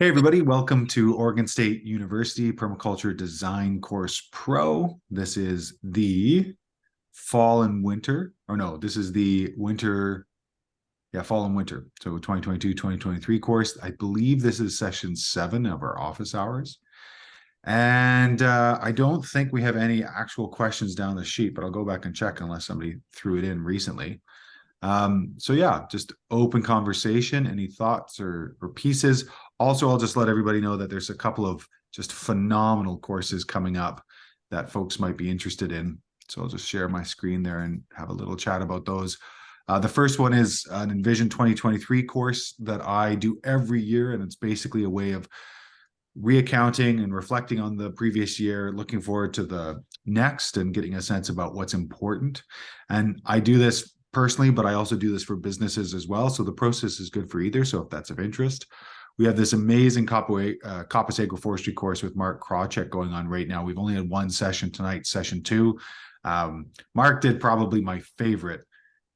Hey everybody, welcome to Oregon State University Permaculture Design Course Pro. This is the fall and winter, or no, this is the winter, fall and winter. So 2022, 2023 course. I believe this is session 7 of our office hours. And I don't think we have any actual questions down the sheet, but I'll go back and check unless somebody threw it in recently. So yeah, just open conversation, any thoughts or pieces. Also, I'll just let everybody know that there's a couple of just phenomenal courses coming up that folks might be interested in. So I'll just share my screen there and have a little chat about those. The first one is an Envision 2023 course that I do every year, and it's basically a way of reaccounting and reflecting on the previous year, looking forward to the next and getting a sense about what's important. And I do this personally, but I also do this for businesses as well. So the process is good for either. So if that's of interest, we have this amazing Coppice agroforestry course with Mark Krawczyk going on right now. We've only had one session tonight, session 2. Mark did probably my favorite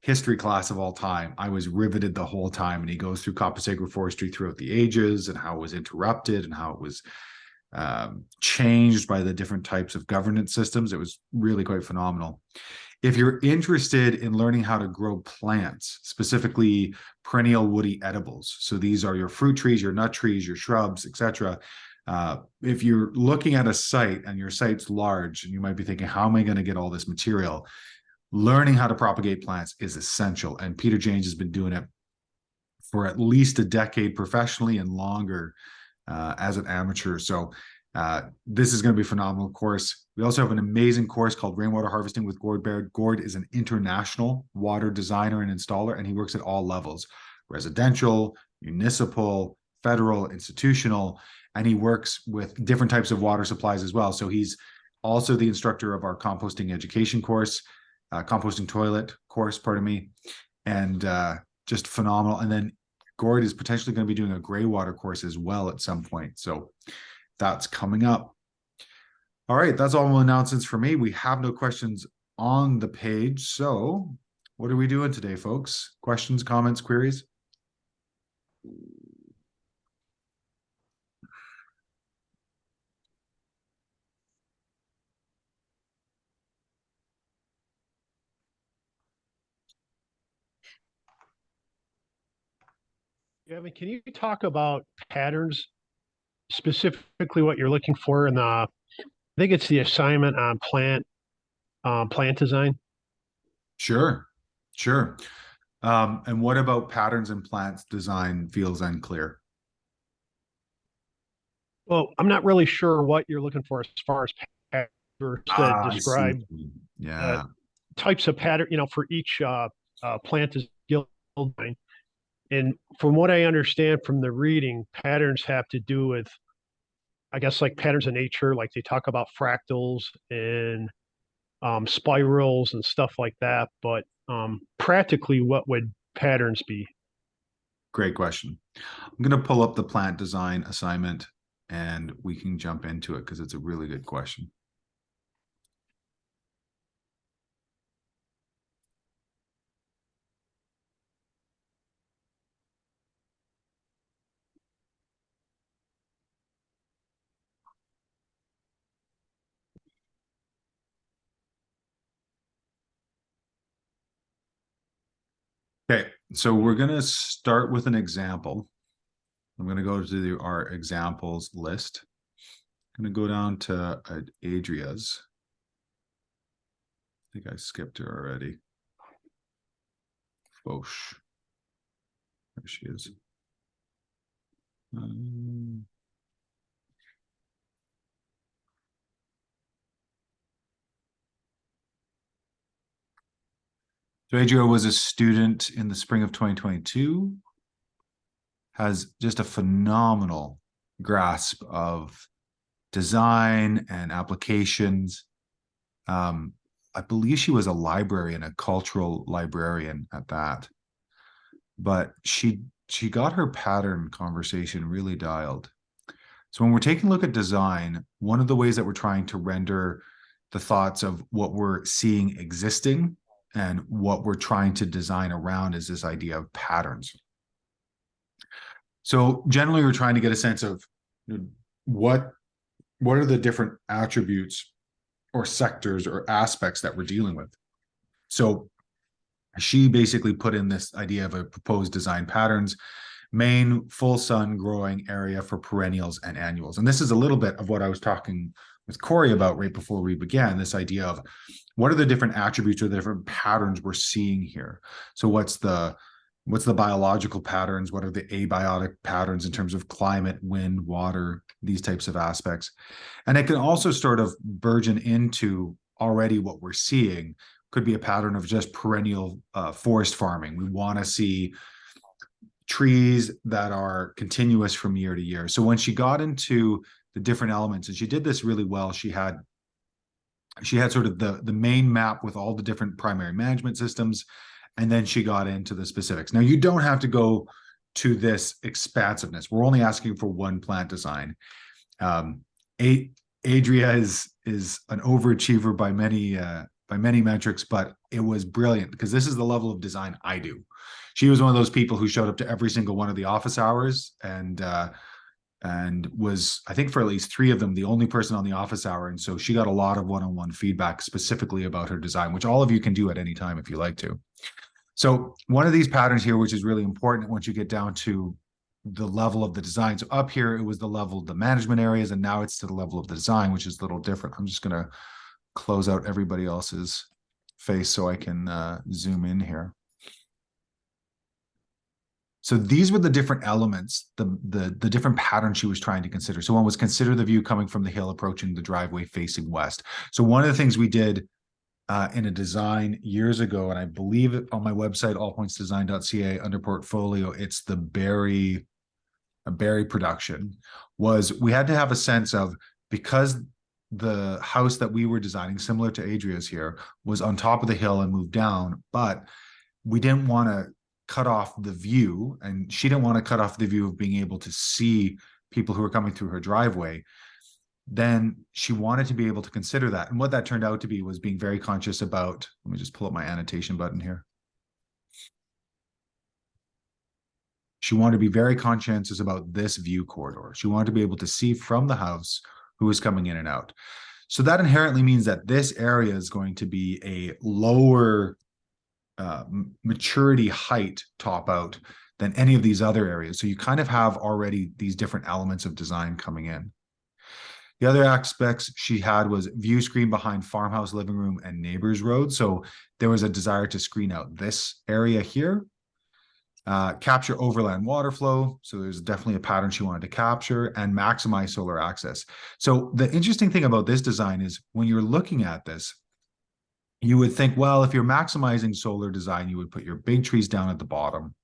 history class of all time. I was riveted the whole time, and he goes through Coppice agroforestry throughout the ages and how it was interrupted and how it was changed by the different types of governance systems. It was really quite phenomenal. If you're interested in learning how to grow plants, specifically perennial woody edibles, so these are your fruit trees, your nut trees, your shrubs, etc. If you're looking at a site and your site's large and you might be thinking, how am I going to get all this material? Learning how to propagate plants is essential. And Peter James has been doing it for at least a decade professionally and longer as an amateur. So this is going to be a phenomenal course. We also have an amazing course called Rainwater Harvesting with Gord Baird. Gord is an international water designer and installer, and he works at all levels: residential, municipal, federal, institutional, and he works with different types of water supplies as well. So he's also the instructor of our composting education course, composting toilet course, pardon me, and just phenomenal. And then Gord is potentially going to be doing a gray water course as well at some point. So that's coming up. All right, that's all announcements for me. We have no questions on the page. So what are we doing today, folks? Questions, comments, queries? Yeah, I mean, can you talk about patterns, specifically what you're looking for in I think it's the assignment on plant design. Sure, sure. And what about patterns and plants design feels unclear? Well, I'm not really sure what you're looking for as far as patterns that I see. describe uh, Yeah, types of pattern, for each plant design. And from what I understand from the reading, patterns have to do with, I guess, like patterns in nature, like they talk about fractals and spirals and stuff like that. But practically, what would patterns be? great question. I'm going to pull up the plant design assignment and we can jump into it because it's a really good question. Okay, so we're going to start with an example. I'm going to go to our examples list. I'm going to go down to Adria's. I think I skipped her already. Foch. There she is. So Adria was a student in the spring of 2022, has just a phenomenal grasp of design and applications. I believe she was a librarian, a cultural librarian at that. But she got her pattern conversation really dialed. So when we're taking a look at design, one of the ways that we're trying to render the thoughts of what we're seeing existing and what we're trying to design around is this idea of patterns. So generally, we're trying to get a sense of, you know, what are the different attributes or sectors or aspects that we're dealing with. So she basically put in this idea of a proposed design patterns, main full sun growing area for perennials and annuals. And this is a little bit of what I was talking with Corey about right before we began, this idea of what are the different attributes or the different patterns we're seeing here. So what's the biological patterns? What are the abiotic patterns in terms of climate, wind, water, these types of aspects? And it can also sort of burgeon into already what we're seeing could be a pattern of just perennial forest farming. We want to see trees that are continuous from year to year. So when she got into the different elements, and she did this really well, she had sort of the main map with all the different primary management systems, and then she got into the specifics. Now, you don't have to go to this expansiveness. We're only asking for one plant design. Adria is an overachiever by many metrics, but it was brilliant because this is the level of design I do. She was one of those people who showed up to every single one of the office hours and was, I think for at least 3 of them, the only person on the office hour. And so she got a lot of one-on-one feedback specifically about her design, which all of you can do at any time if you like to. So one of these patterns here, which is really important once you get down to the level of the design. So up here, it was the level of the management areas, and now it's to the level of the design, which is a little different. I'm just going to close out everybody else's face so I can zoom in here. So these were the different elements, the different patterns she was trying to consider. So one was consider the view coming from the hill approaching the driveway facing west. So one of the things we did in a design years ago, and I believe it on my website, allpointsdesign.ca, under portfolio, it's the berry production, was we had to have a sense of, because the house that we were designing, similar to Adria's here, was on top of the hill and moved down, but we didn't want to cut off the view, and she didn't want to cut off the view of being able to see people who were coming through her driveway. Then she wanted to be able to consider that. And what that turned out to be was being very conscious about, let me just pull up my annotation button here. She wanted to be very conscientious about this view corridor. She wanted to be able to see from the house who was coming in and out. So that inherently means that this area is going to be a lower maturity height top out than any of these other areas. So you kind of have already these different elements of design coming in. The other aspects she had was view screen behind farmhouse, living room, and neighbors road. So there was a desire to screen out this area here. Capture overland water flow. So there's definitely a pattern she wanted to capture, and maximize solar access. So the interesting thing about this design is when you're looking at this, you would think, well, if you're maximizing solar design, you would put your big trees down at the bottom,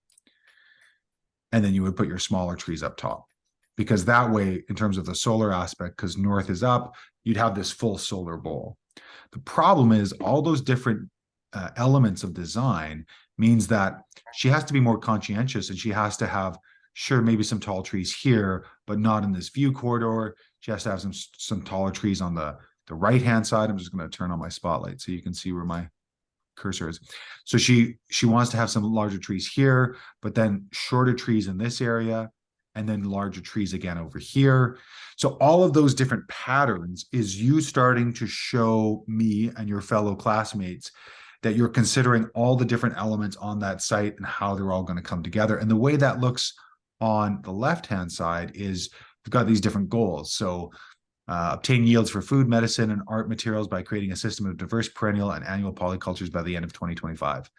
and then you would put your smaller trees up top. Because that way, in terms of the solar aspect, because north is up, you'd have this full solar bowl. The problem is all those different elements of design means that she has to be more conscientious, and she has to have, sure, maybe some tall trees here, but not in this view corridor. She has to have some taller trees on the right-hand side. I'm just going to turn on my spotlight so you can see where my cursor is. So she wants to have some larger trees here, but then shorter trees in this area, and then larger trees again over here. So all of those different patterns is you starting to show me and your fellow classmates that you're considering all the different elements on that site and how they're all going to come together. And the way that looks on the left-hand side is we've got these different goals. So obtain yields for food, medicine, and art materials by creating a system of diverse perennial and annual polycultures by the end of 2025.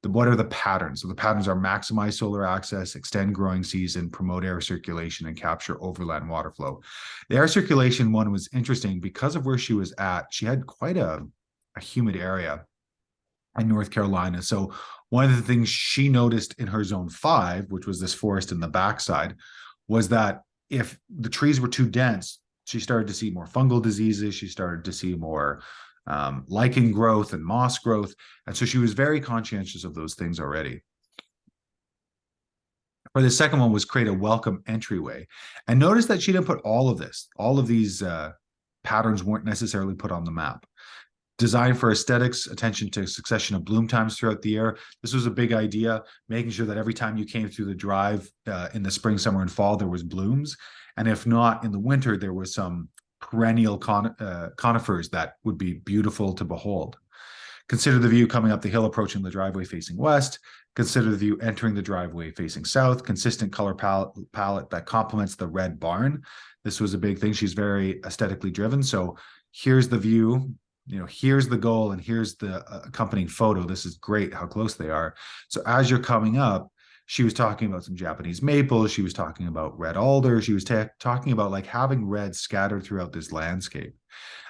What are the patterns? So the patterns are maximize solar access, extend growing season, promote air circulation, and capture overland water flow. The air circulation one was interesting because of where she was at. She had quite a humid area in North Carolina. So one of the things she noticed in her zone 5, which was this forest in the backside, was that if the trees were too dense, she started to see more fungal diseases. She started to see more lichen growth and moss growth. And so she was very conscientious of those things already. For the second one was create a welcome entryway. And notice that she didn't put all of this. All of these patterns weren't necessarily put on the map. Design for aesthetics, attention to succession of bloom times throughout the year. This was a big idea, making sure that every time you came through the drive in the spring, summer, and fall, there was blooms. And if not, in the winter, there was some perennial conifers that would be beautiful to behold. Consider the view coming up the hill, approaching the driveway facing west. Consider the view entering the driveway facing south. Consistent color palette that complements the red barn. This was a big thing. She's very aesthetically driven. So here's the view, here's the goal, and here's the accompanying photo. This is great how close they are. So as you're coming up, she was talking about some Japanese maples. She was talking about red alder. She was talking about like having red scattered throughout this landscape.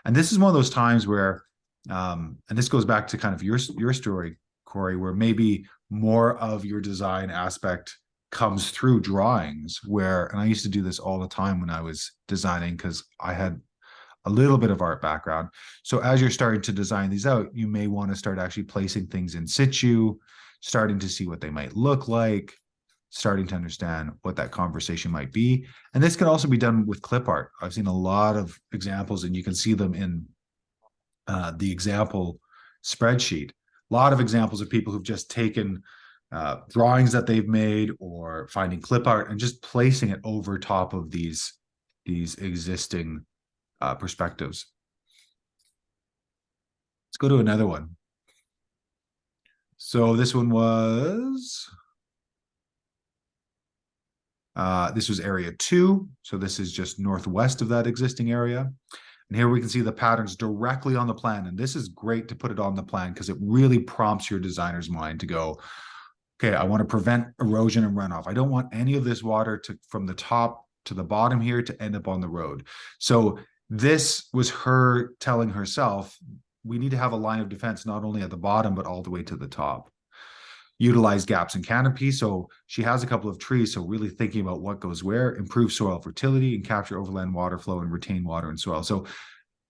And this is one of those times where, and this goes back to kind of your story, Corey, where maybe more of your design aspect comes through drawings where, and I used to do this all the time when I was designing because I had a little bit of art background. So as you're starting to design these out, you may want to start actually placing things in situ, starting to see what they might look like, starting to understand what that conversation might be. And this can also be done with clip art. I've seen a lot of examples, and you can see them in the example spreadsheet. A lot of examples of people who've just taken drawings that they've made or finding clip art and just placing it over top of these existing perspectives. Let's go to another one. So this one was, this was area 2. So this is just northwest of that existing area. And here we can see the patterns directly on the plan. And this is great to put it on the plan because it really prompts your designer's mind to go, okay, I want to prevent erosion and runoff. I don't want any of this water from the top to the bottom here to end up on the road. So this was her telling herself, we need to have a line of defense, not only at the bottom, but all the way to the top. Utilize gaps in canopy. So she has a couple of trees. So really thinking about what goes where, improve soil fertility and capture overland water flow and retain water and soil. So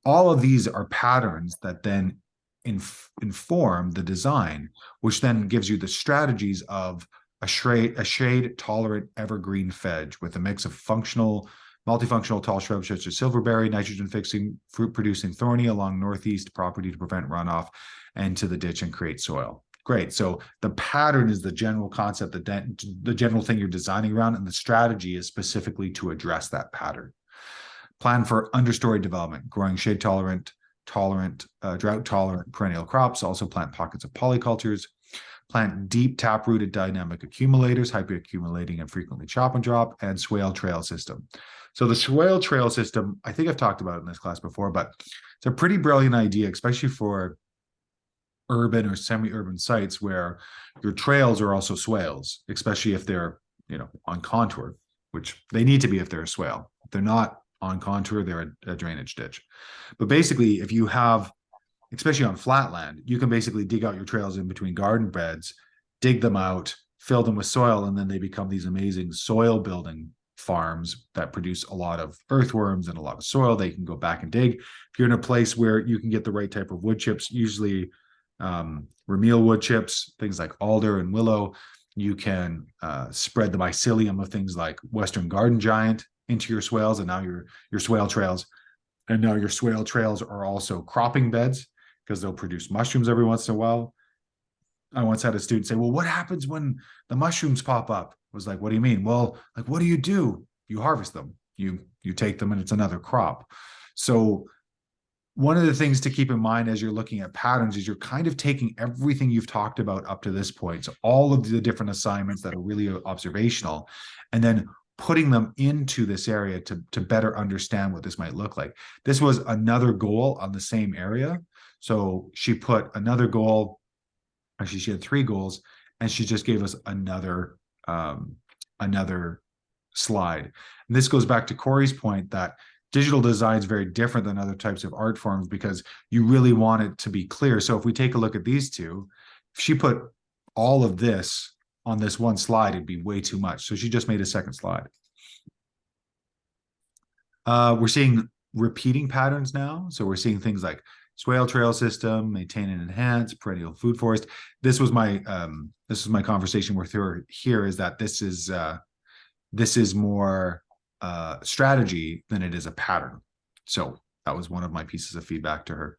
all of these are patterns that then inform the design, which then gives you the strategies of a shade tolerant evergreen fedge with a mix of multifunctional tall shrubs such as silverberry, nitrogen fixing, fruit producing thorny along northeast property to prevent runoff and to the ditch and create soil. Great. So the pattern is the general concept, the general thing you're designing around, and the strategy is specifically to address that pattern. Plan for understory development, growing shade tolerant, drought tolerant perennial crops. Also plant pockets of polycultures. Plant deep tap-rooted dynamic accumulators, hyper-accumulating and frequently chop and drop, and swale trail system. So the swale trail system, I think I've talked about it in this class before, but it's a pretty brilliant idea, especially for urban or semi-urban sites where your trails are also swales, especially if they're, on contour, which they need to be if they're a swale. If they're not on contour, they're a drainage ditch. But basically, if you have, especially on flat land, you can basically dig out your trails in between garden beds, dig them out, fill them with soil, and then they become these amazing soil building farms that produce a lot of earthworms and a lot of soil that you can go back and dig. If you're in a place where you can get the right type of wood chips, usually Ramil wood chips, things like alder and willow, you can spread the mycelium of things like Western garden giant into your swales, and now your swale trails. And now your swale trails are also cropping beds because they'll produce mushrooms every once in a while. I once had a student say, well, what happens when the mushrooms pop up? I was like, what do you mean? Well, like, what do? You harvest them. You take them and it's another crop. So one of the things to keep in mind as you're looking at patterns is you're kind of taking everything you've talked about up to this point, so all of the different assignments that are really observational, and then putting them into this area to better understand what this might look like. This was another goal on the same area. So she put another goal, actually she had 3 goals, and she just gave us another slide. And this goes back to Corey's point that digital design is very different than other types of art forms because you really want it to be clear. So if we take a look at these two, if she put all of this on this one slide, it'd be way too much. So she just made a second slide. We're seeing repeating patterns now. So we're seeing things like swale trail system, maintain and enhance, perennial food forest. This was my conversation with her here, is that this is more strategy than it is a pattern. So that was one of my pieces of feedback to her.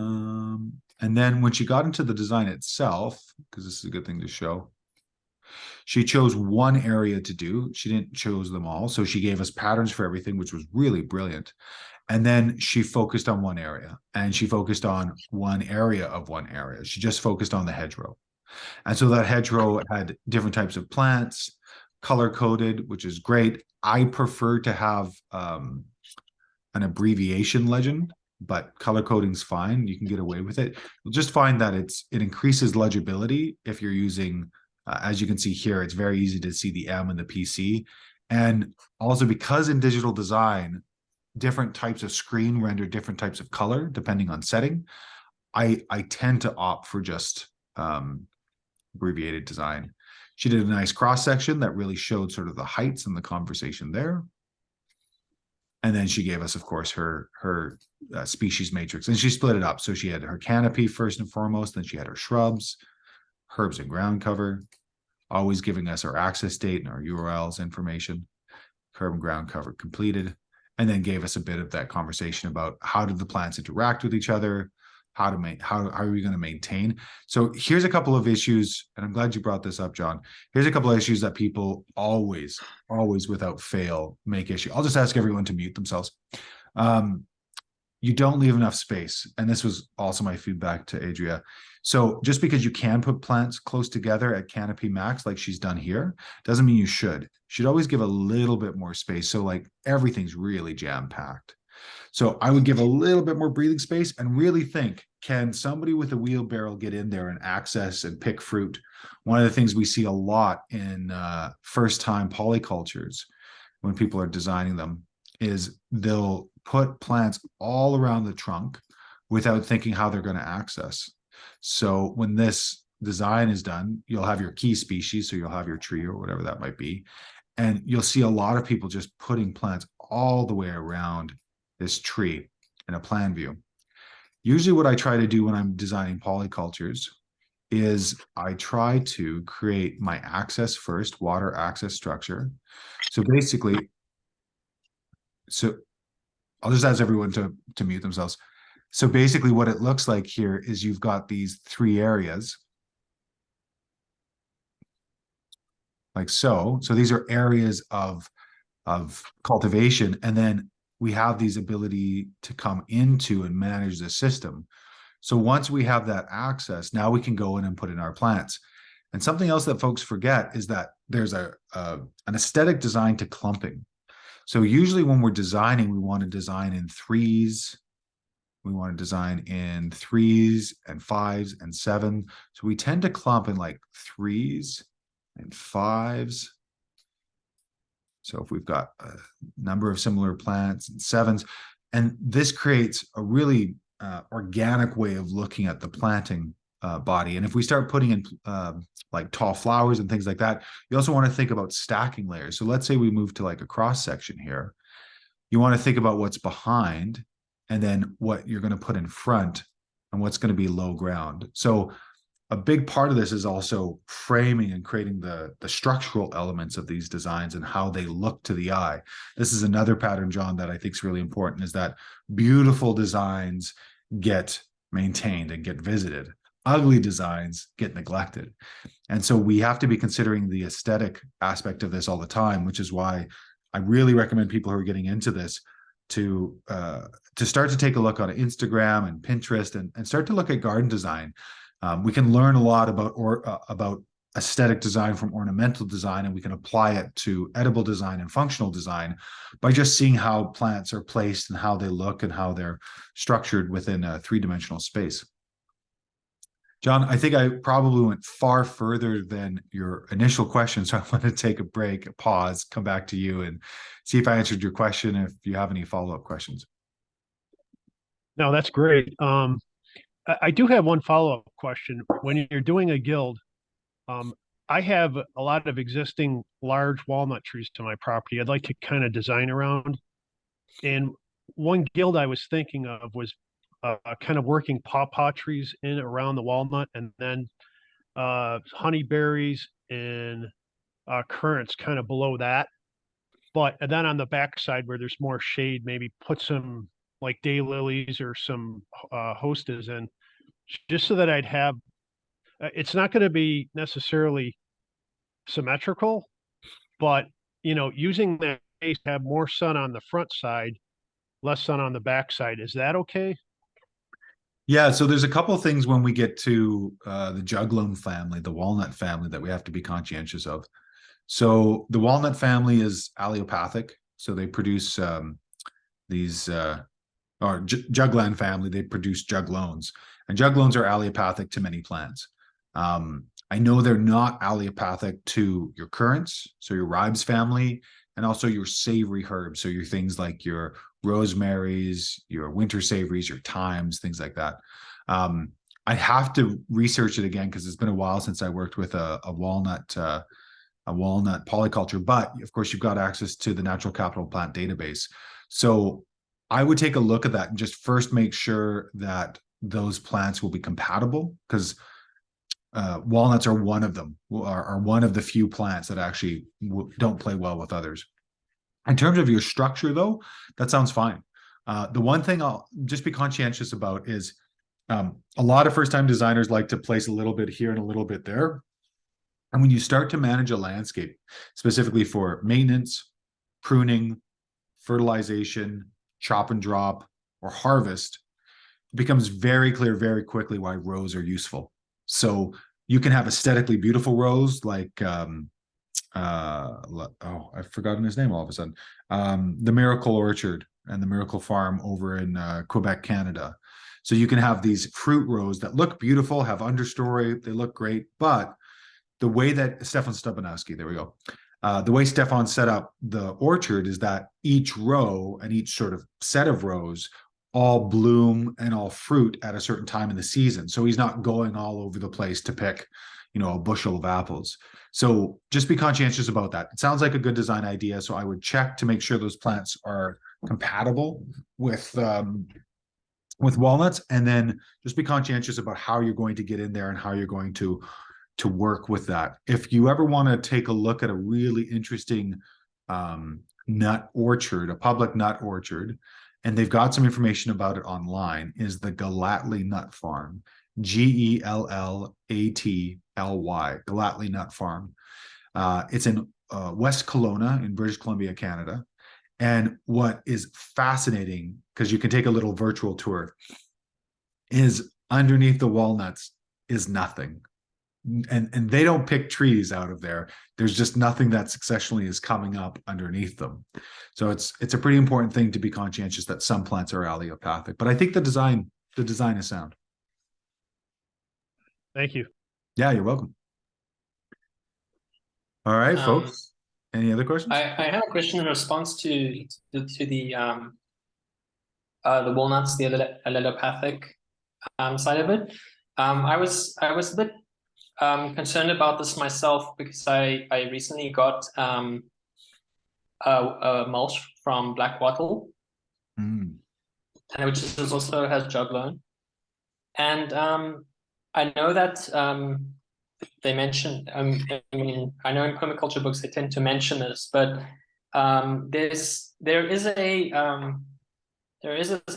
And then when she got into the design itself, because this is a good thing to show, she chose one area to do. She didn't choose them all. So she gave us patterns for everything, which was really brilliant. And then she focused on one area, and she focused on one area of one area. She just focused on the hedgerow. And so that hedgerow had different types of plants, color coded, which is great. I prefer to have an abbreviation legend, but color coding's fine. You can get away with it. You'll just find that it increases legibility if you're using, as you can see here, it's very easy to see the M and the PC. And also because in digital design, different types of screen render different types of color depending on setting, I tend to opt for just abbreviated design. She did a nice cross section that really showed sort of the heights and the conversation there. And then she gave us, of course, her species matrix, and she split it up. So she had her canopy first and foremost, then she had her shrubs, herbs and ground cover, always giving us our access date and our URLs information, herb and ground cover completed, and then gave us a bit of that conversation about how did the plants interact with each other, how are we going to maintain. So here's a couple of issues, and I'm glad you brought this up, John. Here's a couple of issues that people always without fail make issue. I'll just ask everyone to mute themselves. You don't leave enough space, and this was also my feedback to Adria. So just because you can put plants close together at canopy max like she's done here doesn't mean you should. You should always give a little bit more space, so like everything's really jam packed. So I would give a little bit more breathing space and really think, can somebody with a wheelbarrow get in there and access and pick fruit? One of the things we see a lot in first-time polycultures when people are designing them is they'll put plants all around the trunk without thinking how they're going to access. So when this design is done, you'll have your key species, so you'll have your tree or whatever that might be, and you'll see a lot of people just putting plants all the way around this tree in a plan view. Usually what I try to do when I'm designing polycultures is I try to create my access first, water access structure. So basically, I'll just ask everyone to mute themselves. So basically what it looks like here is you've got these three areas like so. So these are areas of cultivation, and then we have these ability to come into and manage the system. So once we have that access, now we can go in and put in our plants. And something else that folks forget is that there's an aesthetic design to clumping. So usually when we're designing, we want to design in threes. We want to design in 3s and 5s and 7. So we tend to clump in like 3s and 5s. So if we've got a number of similar plants and 7s, and this creates a really organic way of looking at the planting body. And if we start putting in like tall flowers and things like that, you also want to think about stacking layers. So let's say we move to like a cross section here. You want to think about what's behind and then what you're going to put in front and what's going to be low ground. So a big part of this is also framing and creating the structural elements of these designs and how they look to the eye. This is another pattern, John, that I think is really important, is that beautiful designs get maintained and get visited. Ugly designs get neglected. And so we have to be considering the aesthetic aspect of this all the time, which is why I really recommend people who are getting into this to start to take a look on Instagram and Pinterest and start to look at garden design. We can learn a lot about aesthetic design from ornamental design, and we can apply it to edible design and functional design by just seeing how plants are placed and how they look and how they're structured within a three-dimensional space. John, I think I probably went far further than your initial question, so I want to take a break, a pause, come back to you and see if I answered your question, if you have any follow-up questions. No, that's great. I do have one follow-up question. When you're doing a guild, I have a lot of existing large walnut trees to my property. I'd like to kind of design around. And one guild I was thinking of was kind of working pawpaw trees in around the walnut, and then honeyberries and currants kind of below that. But and then on the backside where there's more shade, maybe put some like daylilies or some hostas in, just so that I'd have. It's not going to be necessarily symmetrical, but using that space to have more sun on the front side, less sun on the back side. Is that okay? Yeah, so there's a couple of things when we get to the juglone family, the walnut family, that we have to be conscientious of. So the walnut family is allelopathic, so they produce these or juglone family, they produce juglones, and juglones are allelopathic to many plants. I know they're not allelopathic to your currants, so your ribes family, and also your savory herbs, so your things like your rosemaries, your winter savories, your thymes, things like that. I have to research it again because it's been a while since I worked with a walnut polyculture, but of course you've got access to the natural capital plant database. So I would take a look at that and just first make sure that those plants will be compatible, because walnuts are one of them, are one of the few plants that actually don't play well with others. In terms of your structure, though, that sounds fine. The one thing I'll just be conscientious about is a lot of first-time designers like to place a little bit here and a little bit there. And when you start to manage a landscape, specifically for maintenance, pruning, fertilization, chop and drop, or harvest, it becomes very clear very quickly why rows are useful. So you can have aesthetically beautiful rows like I've forgotten his name all of a sudden. The Miracle Orchard and the Miracle Farm over in Quebec, Canada. So you can have these fruit rows that look beautiful, have understory, they look great, but the way that Stefan Stubanowski, there we go. The way Stefan set up the orchard is that each row and each sort of set of rows all bloom and all fruit at a certain time in the season. So he's not going all over the place to pick, a bushel of apples. So just be conscientious about that. It sounds like a good design idea. So I would check to make sure those plants are compatible with walnuts, and then just be conscientious about how you're going to get in there and how you're going to work with that. If you ever want to take a look at a really interesting nut orchard, a public nut orchard, and they've got some information about it online, is the Gallatley Nut Farm, Gellatly, Gallatley Nut Farm. It's in West Kelowna in British Columbia, Canada. And what is fascinating, because you can take a little virtual tour, is underneath the walnuts is nothing. And they don't pick trees out of there. There's just nothing that successionally is coming up underneath them. So it's a pretty important thing to be conscientious that some plants are allelopathic. But I think the design is sound. Thank you. Yeah, you're welcome. All right, folks. Any other questions? I have a question in response to the walnuts, the allelopathic side of it. I was a bit concerned about this myself because I recently got a mulch from Black Wattle, and which also has juglone, and I know that they mention. I mean, I know in permaculture books they tend to mention this, but there is a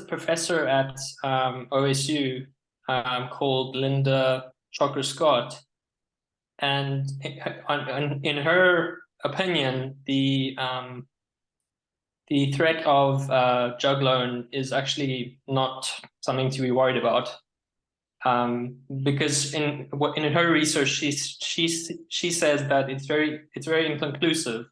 professor at OSU called Linda Chocker Scott, and in her opinion, the threat of juglone is actually not something to be worried about, because in her research she says that it's very inconclusive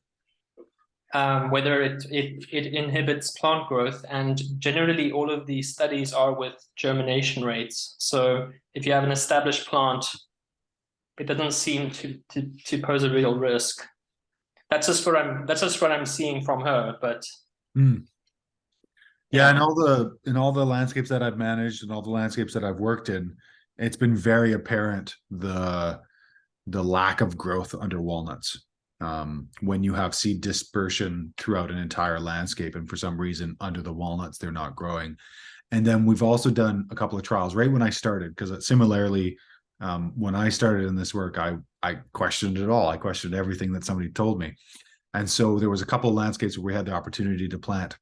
whether it inhibits plant growth, and generally all of these studies are with germination rates. So if you have an established plant, it doesn't seem to pose a real risk. That's just what I'm seeing from her. But yeah, in all the landscapes that I've managed and all the landscapes that I've worked in, it's been very apparent the lack of growth under walnuts. When you have seed dispersion throughout an entire landscape, and for some reason under the walnuts they're not growing. And then we've also done a couple of trials right when I started, because similarly, when I started in this work, I questioned it all. I questioned everything that somebody told me. And so there was a couple of landscapes where we had the opportunity to plant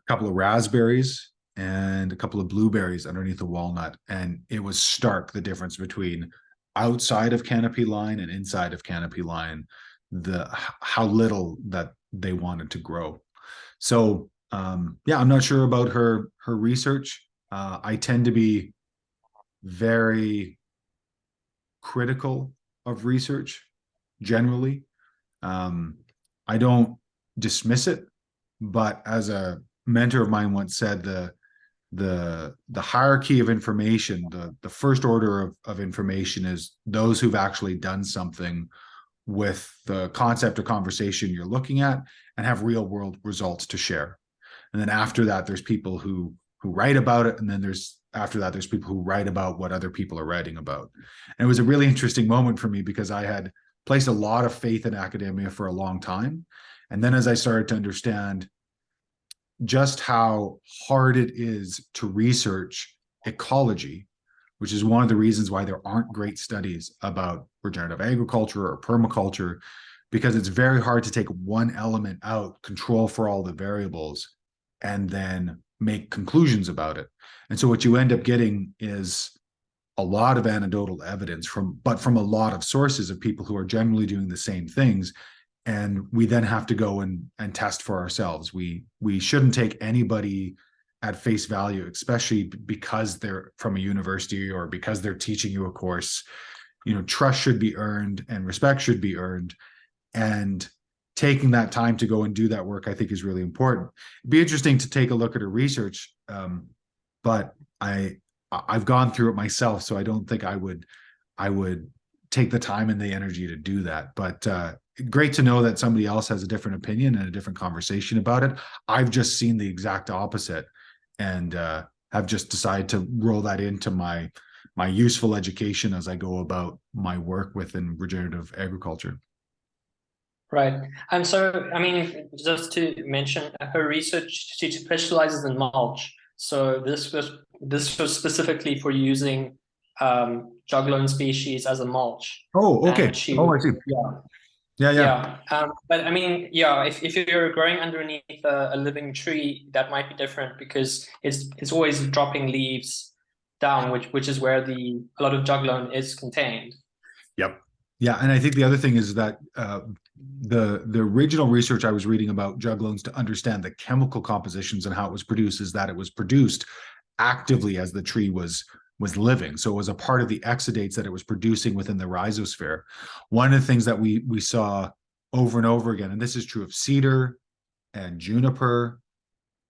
couple of raspberries and a couple of blueberries underneath the walnut. And it was stark, the difference between outside of canopy line and inside of canopy line, how little that they wanted to grow. So yeah, I'm not sure about her research. I tend to be very critical of research generally. I don't dismiss it, but as a mentor of mine once said, the hierarchy of information, the first order of information is those who've actually done something with the concept or conversation you're looking at and have real world results to share. And then after that, there's people who write about it, and then after that there's people who write about what other people are writing about. And it was a really interesting moment for me because I had placed a lot of faith in academia for a long time, and then as I started to understand just how hard it is to research ecology, which is one of the reasons why there aren't great studies about regenerative agriculture or permaculture, because it's very hard to take one element out, control for all the variables, and then make conclusions about it. And so what you end up getting is a lot of anecdotal evidence from a lot of sources of people who are generally doing the same things. And we then have to go and test for ourselves. We shouldn't take anybody at face value, especially because they're from a university or because they're teaching you a course. You know, trust should be earned and respect should be earned. And taking that time to go and do that work, I think, is really important. It'd be interesting to take a look at her research, but I've gone through it myself, so I don't think I would take the time and the energy to do that. But great to know that somebody else has a different opinion and a different conversation about it. I've just seen the exact opposite, and have just decided to roll that into my useful education as I go about my work within regenerative agriculture. Right. And so, I mean, just to mention, her research, she specializes in mulch. So this was specifically for using juglone species as a mulch. Oh, okay. And she, Oh, I see. yeah, Yeah. but I mean, yeah, if you're growing underneath a living tree, that might be different because it's always dropping leaves down, which is where a lot of juglone is contained. Yep. Yeah, and I think the other thing is that the original research I was reading about juglones to understand the chemical compositions and how it was produced is that it was produced actively as the tree was living. So it was a part of the exudates that it was producing within the rhizosphere. One of the things that we saw over and over again, and this is true of cedar and juniper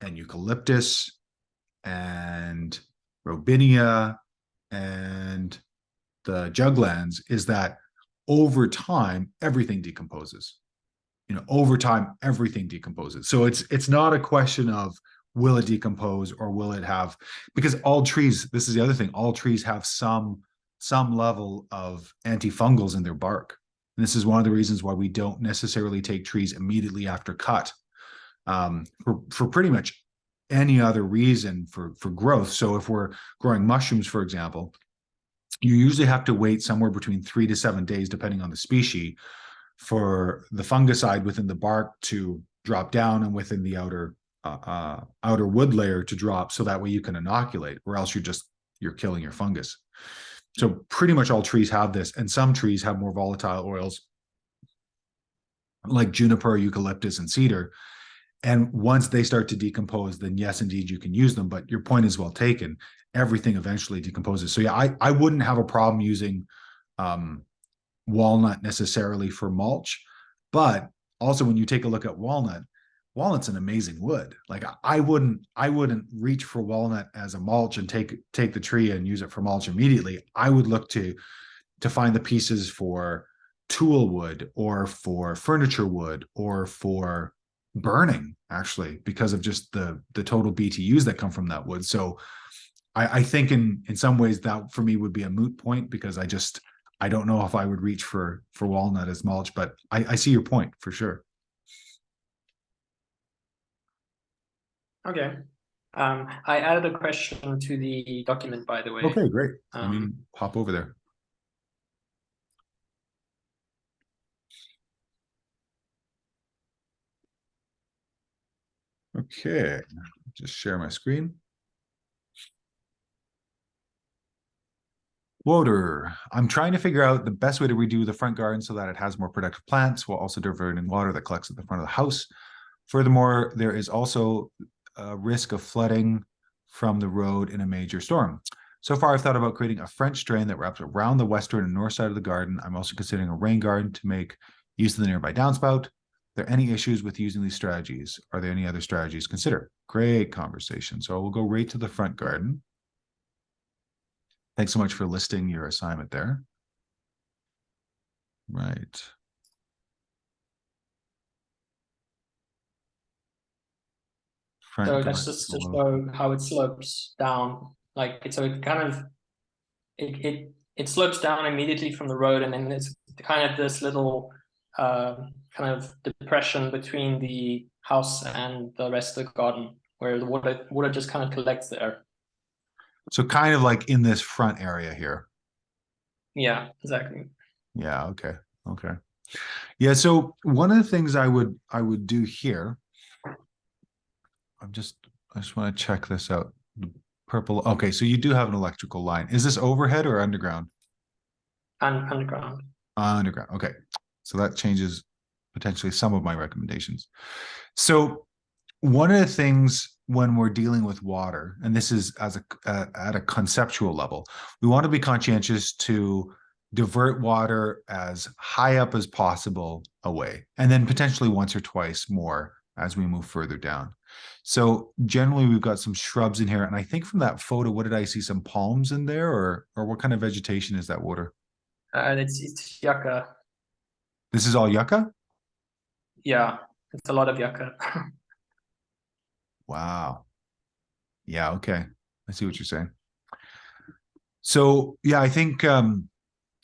and eucalyptus and robinia and the juglands, is that over time everything decomposes. You know, over time everything decomposes. So it's not a question of will it decompose or will it have, because all trees, this is the other thing, all trees have some level of antifungals in their bark. And this is one of the reasons why we don't necessarily take trees immediately after cut, for pretty much any other reason for growth. So if we're growing mushrooms, for example, you usually have to wait somewhere between 3 to 7 days, depending on the species, for the fungicide within the bark to drop down and within the outer wood layer to drop, so that way you can inoculate, or else you're killing your fungus. So pretty much all trees have this, and some trees have more volatile oils like juniper, eucalyptus, and cedar. And once they start to decompose, then yes, indeed, you can use them. But your point is well taken. Everything eventually decomposes. So yeah, I wouldn't have a problem using walnut necessarily for mulch. But also, when you take a look at walnut's an amazing wood. Like I wouldn't reach for walnut as a mulch and take the tree and use it for mulch immediately. I would look to find the pieces for tool wood or for furniture wood or for burning, actually, because of just the total BTUs that come from that wood. So I think in some ways that for me would be a moot point, because I don't know if I would reach for walnut as mulch, but I see your point for sure. Okay. I added a question to the document, by the way. Okay, great. I mean, hop over there. Okay, just share my screen. Water. I'm trying to figure out the best way to redo the front garden so that it has more productive plants while also diverting water that collects at the front of the house. Furthermore, there is also a risk of flooding from the road in a major storm. So far, I've thought about creating a French drain that wraps around the western and north side of the garden. I'm also considering a rain garden to make use of the nearby downspout. Are there any issues with using these strategies? Are there any other strategies considered? Great conversation. So we'll go right to the front garden. Thanks so much for listing your assignment there. Right. Front So garden that's just to below. show how it slopes down. Like it, so it kind of it slopes down immediately from the road, and then it's kind of this little kind of depression between the house and the rest of the garden, where the water just kind of collects there. So kind of like in this front area here. Yeah, exactly. Yeah, okay. Okay. Yeah, so one of the things I would do here, I just want to check this out. The purple. Okay, so you do have an electrical line. Is this overhead or underground? And underground. Underground. Okay. So that changes potentially some of my recommendations. So one of the things when we're dealing with water, and this is as at a conceptual level, we want to be conscientious to divert water as high up as possible away, and then potentially once or twice more as we move further down. So generally we've got some shrubs in here, and I think from that photo, what did I see? Some palms in there, or what kind of vegetation is that, water? It's yucca. This is all yucca? Yeah, it's a lot of yucca. Wow. Yeah, okay. I see what you're saying. So yeah, I think a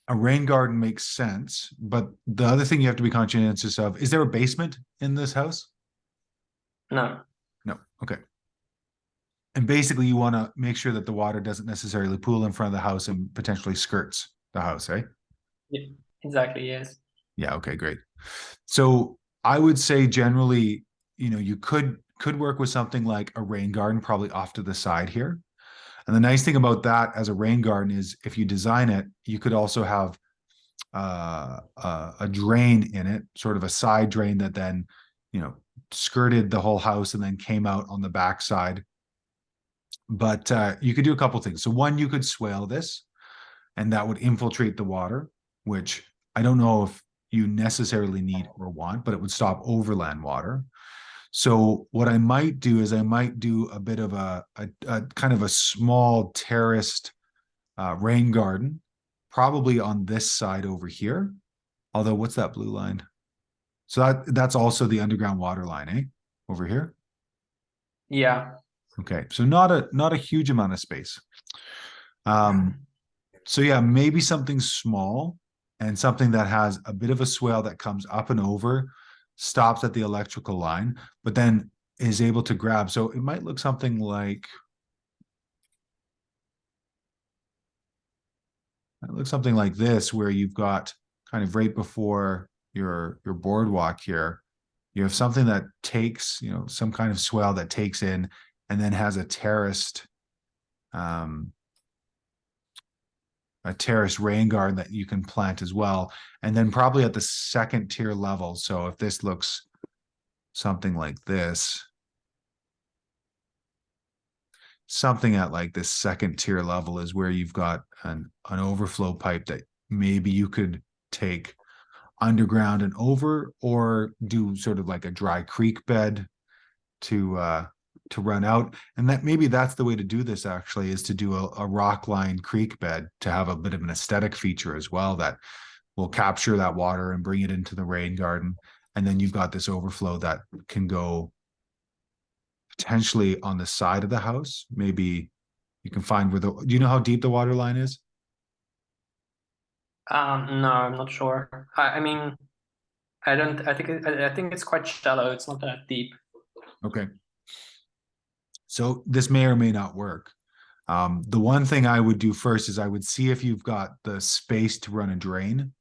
rain garden makes sense, but the other thing you have to be conscientious of, is there a basement in this house? No. No. Okay. And basically you want to make sure that the water doesn't necessarily pool in front of the house and potentially skirts the house, eh? Yeah, exactly, yes. Yeah, okay, great. So I would say generally, you could work with something like a rain garden probably off to the side here. And the nice thing about that as a rain garden is if you design it, you could also have a drain in it, sort of a side drain that then, skirted the whole house and then came out on the back side. But you could do a couple things. So one, you could swale this, and that would infiltrate the water, which I don't know if you necessarily need or want, but it would stop overland water. So what I might do is I might do a bit of a kind of a small terraced rain garden, probably on this side over here. Although, what's that blue line? So that's also the underground water line, eh? Over here. Yeah. Okay, so not a huge amount of space. So yeah, maybe something small and something that has a bit of a swale that comes up and over, stops at the electrical line, but then is able to grab. So it might look something like this, where you've got kind of right before your boardwalk here, you have something that takes, some kind of swell that takes in and then has a terraced rain garden that you can plant as well. And then probably at the second tier level. So if this looks something like this, something at like this second tier level is where you've got an overflow pipe that maybe you could take underground and over, or do sort of like a dry creek bed to run out. And that maybe that's the way to do this, actually, is to do a rock line creek bed to have a bit of an aesthetic feature as well that will capture that water and bring it into the rain garden. And then you've got this overflow that can go potentially on the side of the house. Maybe you can find where do you know how deep the water line is? No, I'm not sure. I mean, I don't. I think it's quite shallow. It's not that deep. Okay. So this may or may not work. The one thing I would do first is I would see if you've got the space to run a drain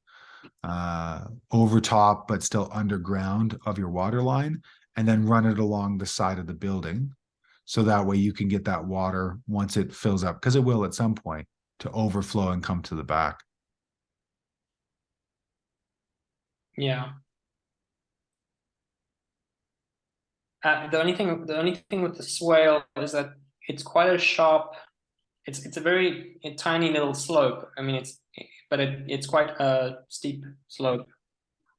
over top, but still underground of your water line, and then run it along the side of the building. So that way you can get that water once it fills up, because it will at some point, to overflow and come to the back. Yeah. The only thing with the swale is that it's quite a sharp. It's a very tiny little slope. I mean, it's quite a steep slope.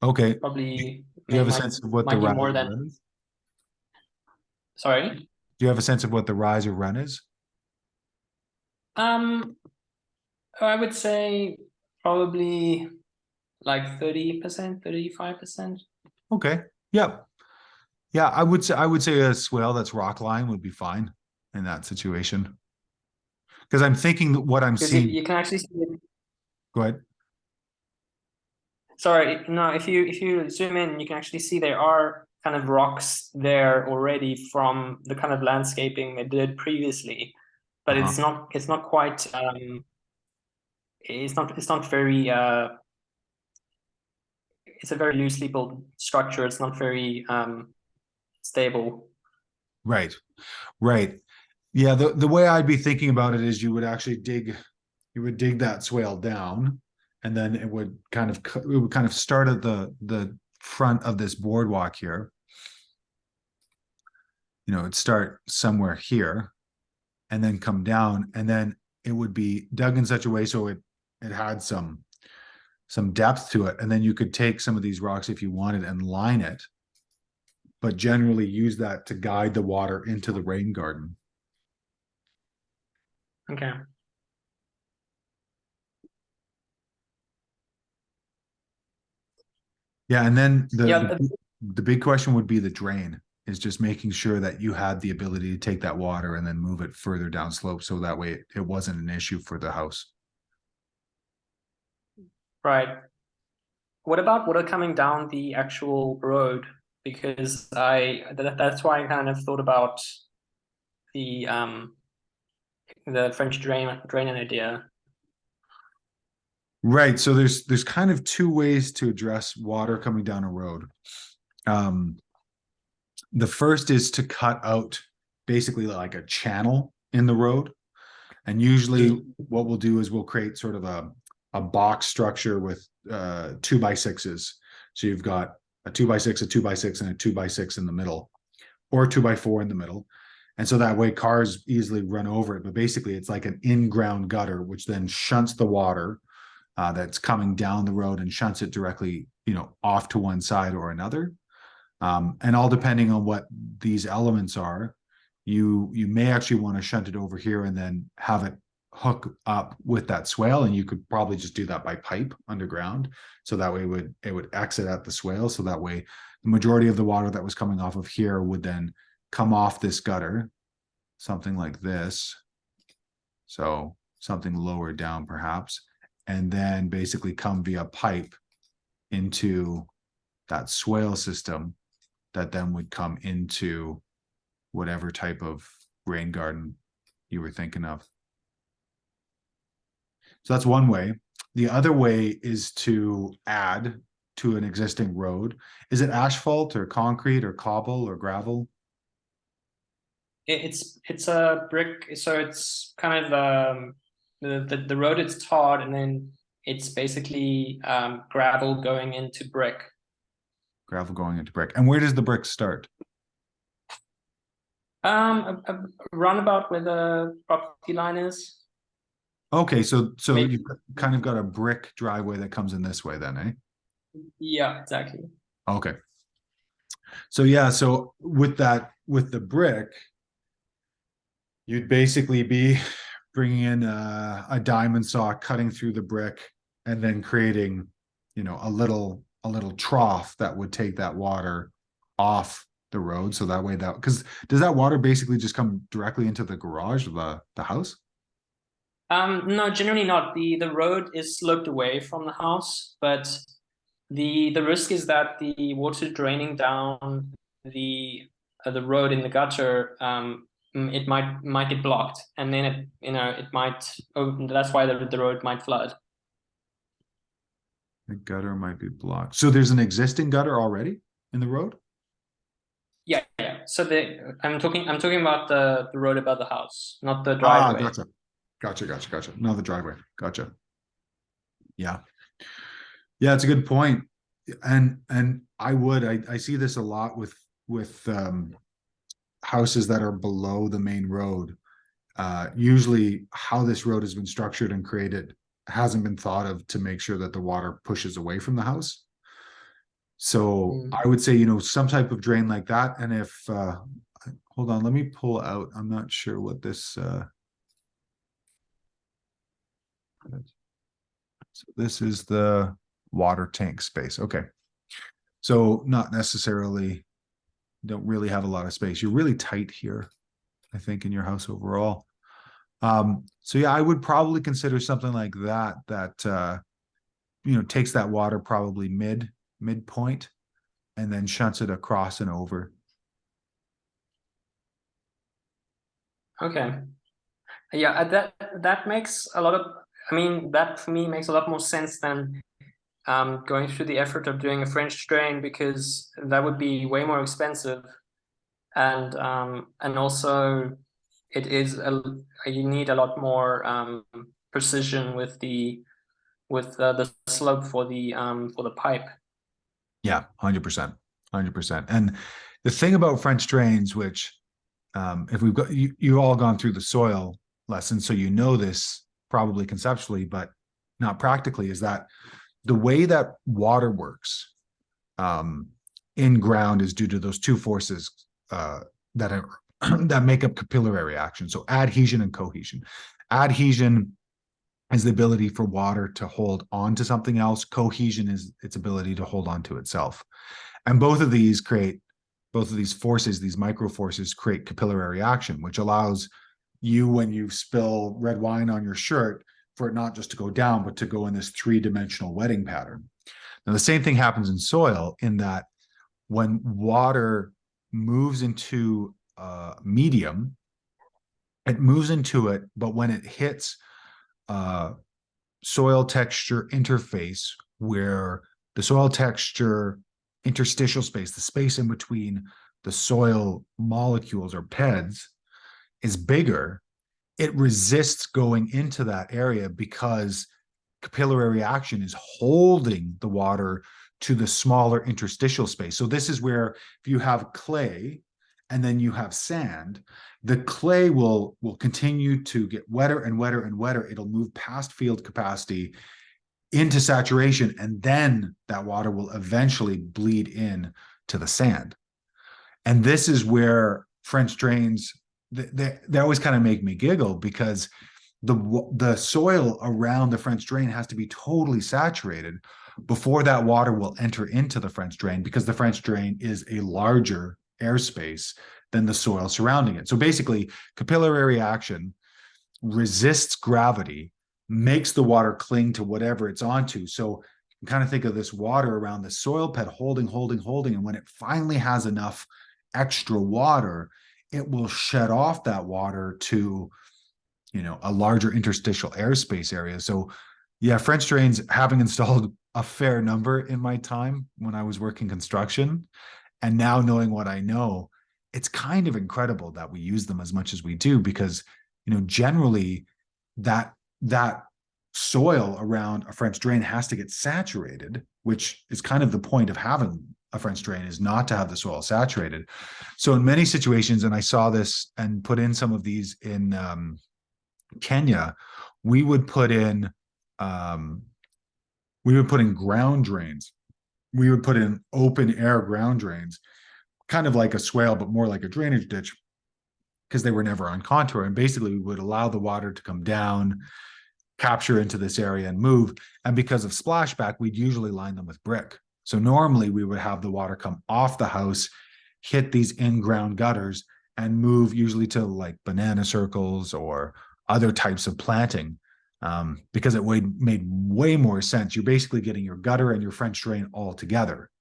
Okay. Probably. Do you have a sense of what the might be rise more or than. run is? Sorry. Do you have a sense of what the rise or run is? I would say probably like 30%, 35%. Okay. Yep. Yeah, I would say a swale that's rock line would be fine in that situation. Because I'm thinking that what I'm Because seeing. you can actually see it. Go ahead. Sorry, no, if you zoom in, you can actually see there are kind of rocks there already from the kind of landscaping they did previously, but it's not quite it's not very it's a very loosely built structure. It's not very stable. Right. Right. Yeah, the way I'd be thinking about it is you would dig that swale down, and then it would kind of start at the front of this boardwalk here. It'd start somewhere here and then come down, and then it would be dug in such a way so it had some depth to it, and then you could take some of these rocks if you wanted and line it, but generally use that to guide the water into the rain garden. Okay. Yeah, and then Yeah. the big question would be the drain, is just making sure that you had the ability to take that water and then move it further down slope, so that way it wasn't an issue for the house. Right. What about water coming down the actual road? Because that's why I kind of thought about the French drain idea. Right. So there's kind of two ways to address water coming down a road. The first is to cut out basically like a channel in the road. And usually what we'll do is we'll create sort of a box structure with 2x6s. So you've got a 2x6, a 2x6, and a 2x6 in the middle, or 2x4 in the middle. And so that way cars easily run over it. But basically it's like an in-ground gutter, which then shunts the water that's coming down the road and shunts it directly, off to one side or another. And all depending on what these elements are, you may actually want to shunt it over here and then have it hook up with that swale. And you could probably just do that by pipe underground. So that way it would exit at the swale. So that way the majority of the water that was coming off of here would then come off this gutter, something like this. So something lower down perhaps, and then basically come via pipe into that swale system that then would come into whatever type of rain garden you were thinking of. So that's one way. The other way is to add to an existing road. Is it asphalt or concrete or cobble or gravel? It's a brick, so it's kind of the road is tarred, and then it's basically gravel going into brick. Gravel going into brick. And where does the brick start? A roundabout where the property line is. Okay, so Maybe. you've kind of got a brick driveway that comes in this way then, eh? Yeah, exactly. Okay. So yeah, so with the brick, you'd basically be bringing in a diamond saw, cutting through the brick, and then creating, a little trough that would take that water off the road. So that way because does that water basically just come directly into the garage of the house? No, generally not. The road is sloped away from the house, but the risk is that the water draining down the road in the gutter, it might get blocked, and then it might. Oh, that's why the road might flood. The gutter might be blocked. So there's an existing gutter already in the road? Yeah, yeah. So I'm talking about the road above the house, not the Ah, driveway. gotcha. No, the driveway. Gotcha. Yeah. Yeah, it's a good point. And I see this a lot with houses that are below the main road. Usually how this road has been structured and created hasn't been thought of to make sure that the water pushes away from the house. So Mm. I would say, some type of drain like that. And if hold on, let me pull out. I'm not sure what this so this is the water tank space. Okay. So not necessarily, don't really have a lot of space. You're really tight here, I think, in your house overall. So yeah, I would probably consider something like that takes that water probably midpoint and then shunts it across and over. Okay. Yeah, that makes a lot of. I mean, that for me makes a lot more sense than going through the effort of doing a French drain, because that would be way more expensive, and also it is you need a lot more precision with the slope for the pipe. Yeah, 100%. 100%. And the thing about French drains, which if we've got you all gone through the soil lesson, so you know this probably conceptually, but not practically, is that the way that water works in ground is due to those two forces that are that make up capillary action. So adhesion and cohesion. Adhesion is the ability for water to hold on to something else. Cohesion is its ability to hold on to itself. And both of these forces, these micro forces, create capillary action, which allows you, when you spill red wine on your shirt, for it not just to go down, but to go in this three-dimensional wetting pattern. Now, the same thing happens in soil, in that when water moves into medium, it moves into it, but when it hits soil texture interface, where the soil texture interstitial space, the space in between the soil molecules or PEDs, is bigger, it resists going into that area because capillary action is holding the water to the smaller interstitial space. So this is where, if you have clay and then you have sand, the clay will continue to get wetter and wetter and wetter. It'll move past field capacity into saturation, and then that water will eventually bleed in to the sand. And this is where French drains, they always kind of make me giggle, because the soil around the French drain has to be totally saturated before that water will enter into the French drain, because the French drain is a larger airspace than the soil surrounding it. So basically, capillary action resists gravity, makes the water cling to whatever it's onto. So you can kind of think of this water around the soil ped holding. And when it finally has enough extra water, it will shed off that water to, a larger interstitial airspace area. So yeah, French drains, having installed a fair number in my time when I was working construction, and now knowing what I know, it's kind of incredible that we use them as much as we do, because generally that soil around a French drain has to get saturated, which is kind of the point of having a French drain, is not to have the soil saturated. So in many situations, and I saw this and put in some of these in Kenya, we would put in ground drains. We would put in open air ground drains, kind of like a swale, but more like a drainage ditch, because they were never on contour. And basically, we would allow the water to come down, capture into this area, and move. And because of splashback, we'd usually line them with brick. So normally we would have the water come off the house, hit these in-ground gutters, and move usually to like banana circles or other types of planting, because it made way more sense. You're basically getting your gutter and your French drain all together,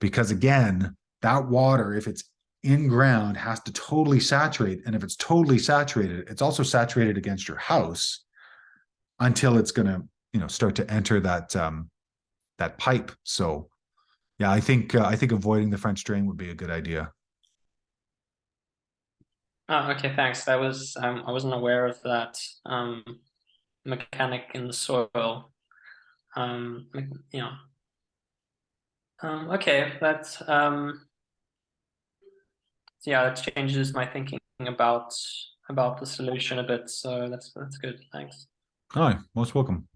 because again, that water, if it's in ground, has to totally saturate. And if it's totally saturated, it's also saturated against your house until it's going to, start to enter that pipe. So yeah, I think avoiding the French drain would be a good idea. Oh, okay, thanks. That was I wasn't aware of that mechanic in the soil. You know. Okay, that's yeah, that changes my thinking about the solution a bit. So that's good. Thanks. Hi, most welcome.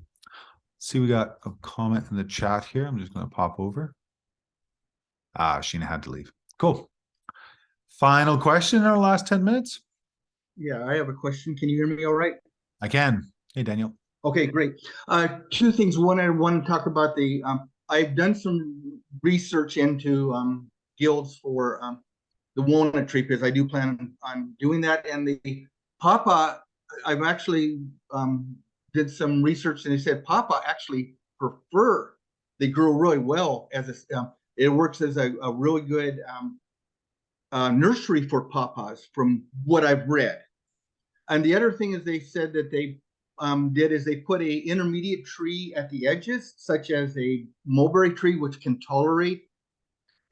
See, we got a comment in the chat here. I'm just going to pop over. Sheena had to leave. Cool. Final question in our last 10 minutes. Yeah, I have a question. Can you hear me all right? I can. Hey, Daniel. Okay, great. Two things. One, I want to talk about I've done some research into guilds for the walnut tree because I do plan on doing that. And the pawpaw, I've actually did some research and they said pawpaw actually they grow really well as it works as a really good nursery for pawpaws from what I've read. And the other thing is they said that they they put a intermediate tree at the edges, such as a mulberry tree, which can tolerate,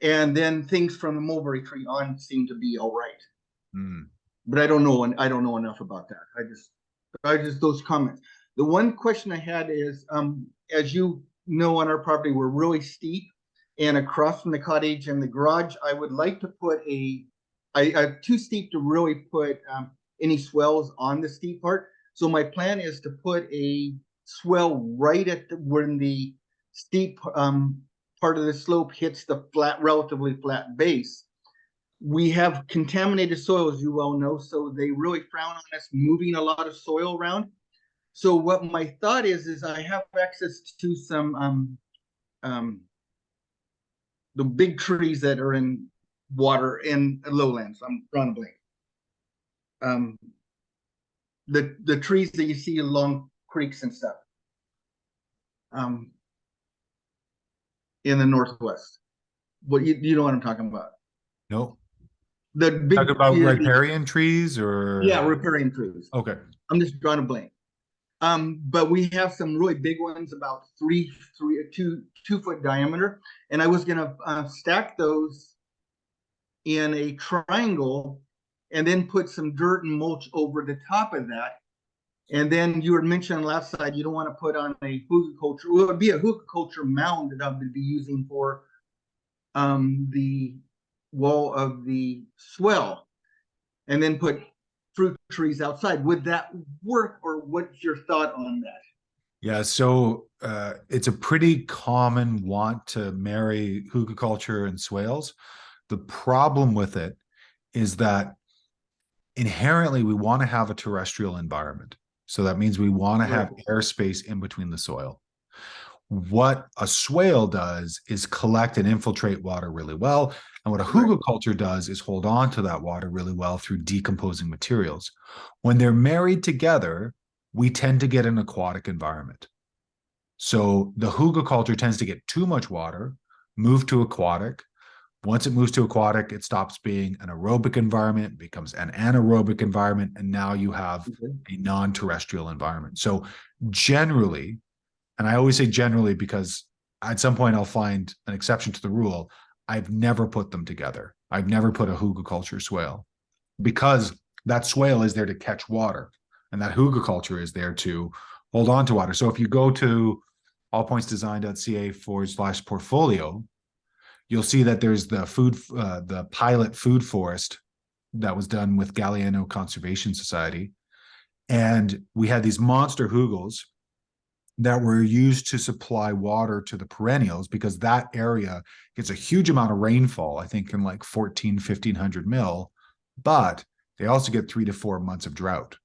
and then things from the mulberry tree on seem to be all right. Mm. But I don't know, and I don't know enough about that. I just those comments. The one question I had is, as you know, on our property, we're really steep, and across from the cottage and the garage, I would like to put I'm too steep to really put any swells on the steep part. So my plan is to put a swell right at when the steep part of the slope hits the relatively flat base. We have contaminated soil, as you well know, so they really frown on us moving a lot of soil around. So what my thought is I have access to some the big trees that are in water in lowlands. I'm drawing a blank. The trees that you see along creeks and stuff in the Northwest. What you know what I'm talking about? No. The big Talk about riparian trees or riparian trees. Okay. I'm just drawing a blank. But we have some really big ones, about 2-foot diameter, and I was gonna stack those in a triangle and then put some dirt and mulch over the top of that. And then you were mentioning last side, you don't want to put on a hugelkultur. Well, it would be a hugelkultur mound that I would be using for the wall of the swale, and then put fruit trees outside. Would that work, or what's your thought on that? Yeah, so it's a pretty common want to marry hugelkultur and swales. The problem with it is that inherently we want to have a terrestrial environment. So that means we want to have airspace in between the soil. What a swale does is collect and infiltrate water really well. And what a hugelkultur does is hold on to that water really well through decomposing materials. When they're married together, we tend to get an aquatic environment. So the hugelkultur tends to get too much water, move to aquatic. Once it moves to aquatic, it stops being an aerobic environment, becomes an anaerobic environment, and now you have a non-terrestrial environment. So generally, and I always say generally because at some point I'll find an exception to the rule, I've never put them together. I've never put a hugelkultur swale because that swale is there to catch water and that hugelkultur is there to hold on to water. So if you go to allpointsdesign.ca/portfolio, you'll see that there's the pilot food forest that was done with Galliano Conservation Society. And we had these monster hugels that were used to supply water to the perennials because that area gets a huge amount of rainfall, I think in like 1,500 mil, but they also get 3 to 4 months of drought.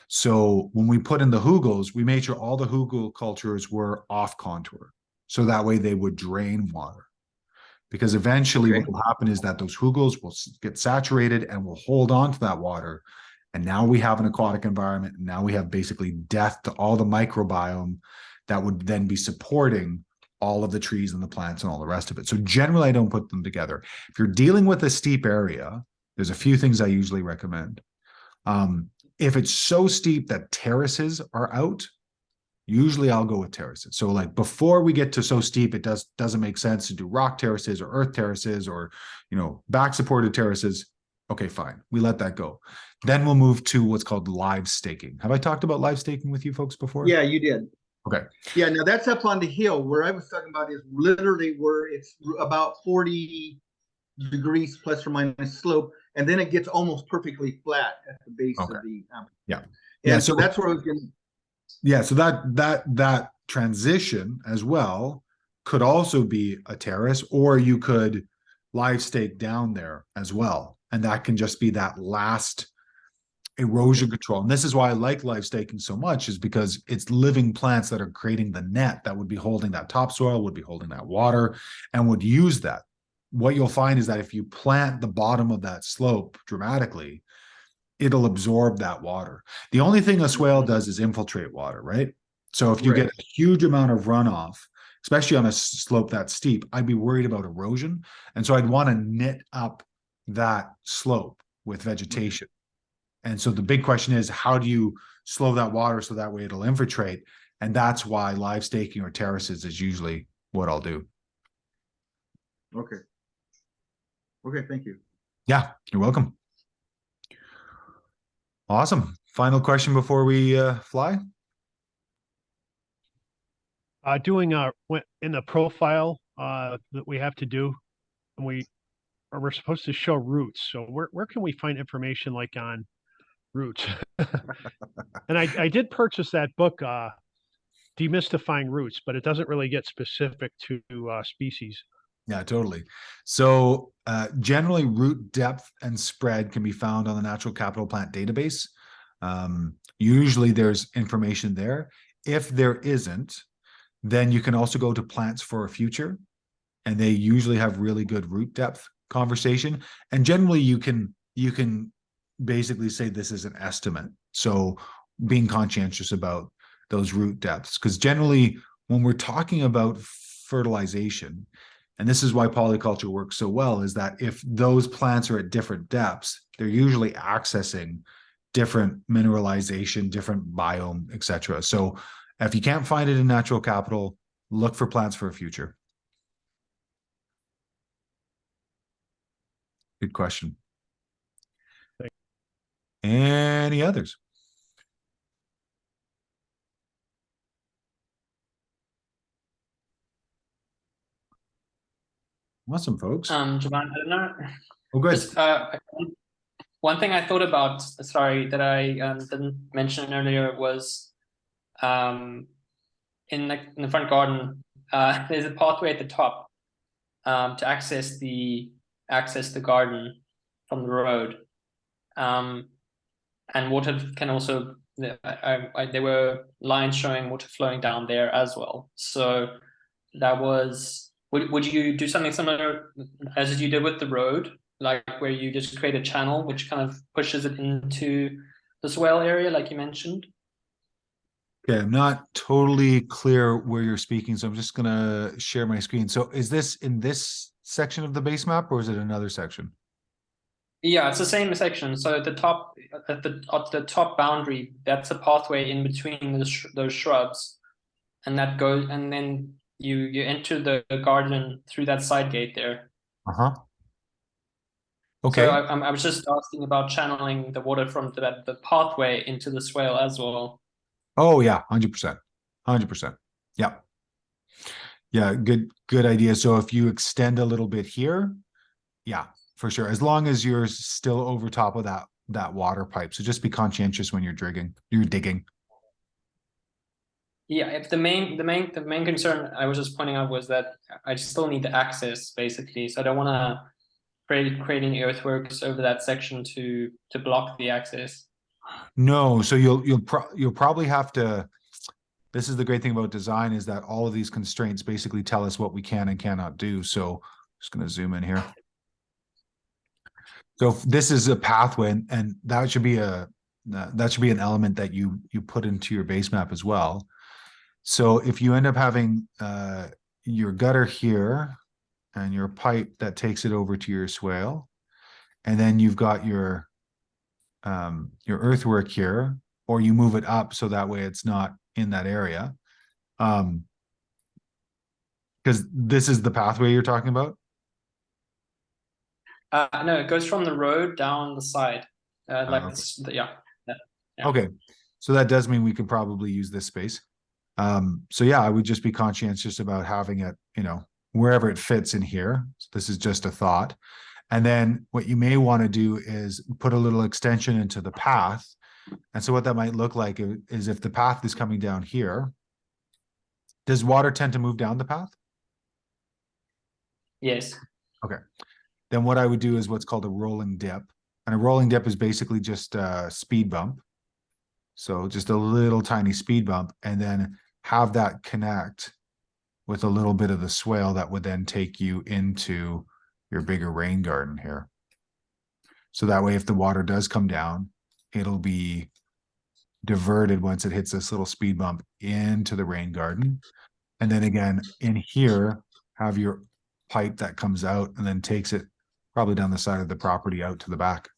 So when we put in the hugels, we made sure all the hugelkulturs were off contour. So that way they would drain water. Because eventually what will happen is that those hugels will get saturated and will hold on to that water. And now we have an aquatic environment. And now we have basically death to all the microbiome that would then be supporting all of the trees and the plants and all the rest of it. So generally, I don't put them together. If you're dealing with a steep area, there's a few things I usually recommend. If it's so steep that terraces are out, usually I'll go with terraces. So like before we get to so steep, it doesn't make sense to do rock terraces or earth terraces or, back supported terraces. Okay, fine. We let that go. Then we'll move to what's called live staking. Have I talked about live staking with you folks before? Yeah, you did. Okay. Yeah, now that's up on the hill. Where I was talking about is literally where it's about 40 degrees plus or minus slope, and then it gets almost perfectly flat at the base Okay. of the Yeah. And so that's where I was getting. Yeah, so that transition as well could also be a terrace, or you could live stake down there as well. And that can just be that last erosion control. And this is why I like live staking so much, is because it's living plants that are creating the net that would be holding that topsoil, would be holding that water, and would use that. What you'll find is that if you plant the bottom of that slope dramatically, it'll absorb that water. The only thing a swale does is infiltrate water, right? So if you get a huge amount of runoff, especially on a slope that steep, I'd be worried about erosion. And so I'd want to knit up that slope with vegetation. And so the big question is, how do you slow that water so that way it'll infiltrate? And that's why live staking or terraces is usually what I'll do. Okay. Okay, thank you. Yeah, you're welcome. Awesome. Final question before we fly? Doing in the profile that we have to do, and we're supposed to show roots. So where can we find information like on roots? And I did purchase that book, Demystifying Roots, but it doesn't really get specific to species. Yeah, totally. So generally root depth and spread can be found on the Natural Capital Plant database. Usually there's information there. If there isn't, then you can also go to Plants for a Future, and they usually have really good root depth conversation. And generally you can basically say this is an estimate. So being conscientious about those root depths, because generally when we're talking about fertilization, and this is why polyculture works so well, is that if those plants are at different depths, they're usually accessing different mineralization, different biome, etc. So if you can't find it in Natural Capital, look for Plants for a Future. Good question. Any others? Awesome, folks. Javon, I don't know. Oh, good. Just one thing I thought about, sorry, that I didn't mention earlier was in the front garden, there's a pathway at the top to access the garden from the road, and water can also. There were lines showing water flowing down there as well. So that was. Would you do something similar as you did with the road, like where you just create a channel which kind of pushes it into the swale area, like you mentioned? Okay, I'm not totally clear where you're speaking, so I'm just gonna share my screen. So is this in this section of the base map, or is it another section? Yeah, it's the same section. So at the top boundary, that's a pathway in between those shrubs, and that goes, and then you enter the garden through that side gate there. Uh-huh. So Okay. I was just asking about channeling the water from the pathway into the swale as well. Oh yeah, 100%. 100%. Yeah. Yeah, good idea. So if you extend a little bit here, yeah, for sure. As long as you're still over top of that water pipe. So just be conscientious when you're digging. Yeah, if the main concern I was just pointing out was that I still need the access basically. So I don't want to create any earthworks over that section to block the access. No, so you'll probably have to. This is the great thing about design, is that all of these constraints basically tell us what we can and cannot do. So just going to zoom in here. So if this is a pathway, and that should be an element that you put into your base map as well. So if you end up having your gutter here and your pipe that takes it over to your swale, and then you've got your earthwork here, or you move it up so that way it's not in that area, because this is the pathway you're talking about. No, it goes from the road down the side. Like okay. this, yeah. Yeah. Okay, so that does mean we could probably use this space. So yeah, I would just be conscientious about having it, wherever it fits in here. So this is just a thought. And then what you may want to do is put a little extension into the path. And so what that might look like is if the path is coming down here, does water tend to move down the path? Yes. Okay. Then what I would do is what's called a rolling dip. And a rolling dip is basically just a speed bump. So just a little tiny speed bump, and then have that connect with a little bit of the swale that would then take you into your bigger rain garden here. So that way, if the water does come down, it'll be diverted once it hits this little speed bump into the rain garden. And then again, in here, have your pipe that comes out and then takes it probably down the side of the property out to the back.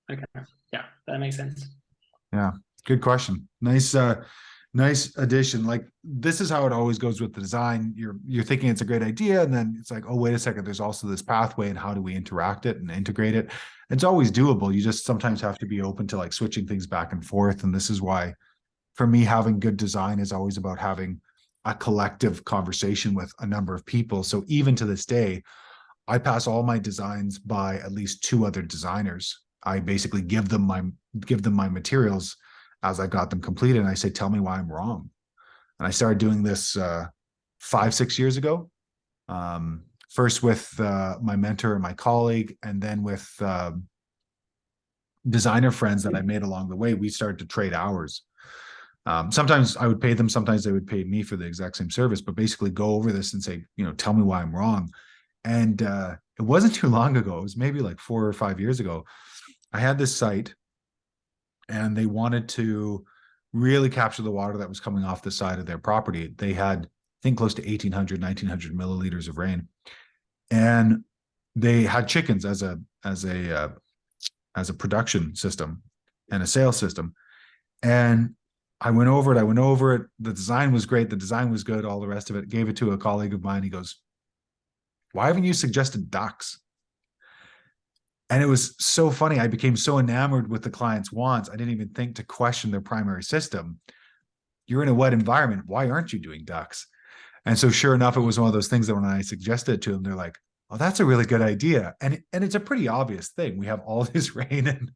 Okay. Yeah, that makes sense. Yeah, good question. Nice addition. Like, this is how it always goes with the design. You're thinking it's a great idea, and then it's like, oh, wait a second, there's also this pathway, and how do we interact it and integrate it? It's always doable. You just sometimes have to be open to like switching things back and forth. And this is why, for me, having good design is always about having a collective conversation with a number of people. So even to this day, I pass all my designs by at least 2 other designers. I basically give them my materials as I got them completed, and I say, tell me why I'm wrong. And I started doing this 5-6 years ago. First with my mentor and my colleague, and then with designer friends that I made along the way. We started to trade hours. Sometimes I would pay them, sometimes they would pay me for the exact same service, but basically go over this and say, tell me why I'm wrong. And it wasn't too long ago. It was maybe like 4 or 5 years ago. I had this site, and they wanted to really capture the water that was coming off the side of their property. They had, I think, close to 1,800, 1,900 milliliters of rain. And they had chickens as a production system and a sales system. And I went over it. The design was great. The design was good. All the rest of it. Gave it to a colleague of mine. He goes, why haven't you suggested ducks? And it was so funny. I became so enamored with the client's wants. I didn't even think to question their primary system. You're in a wet environment. Why aren't you doing ducks? And so sure enough, it was one of those things that when I suggested it to them, they're like, oh, that's a really good idea. And it's a pretty obvious thing. We have all this rain, and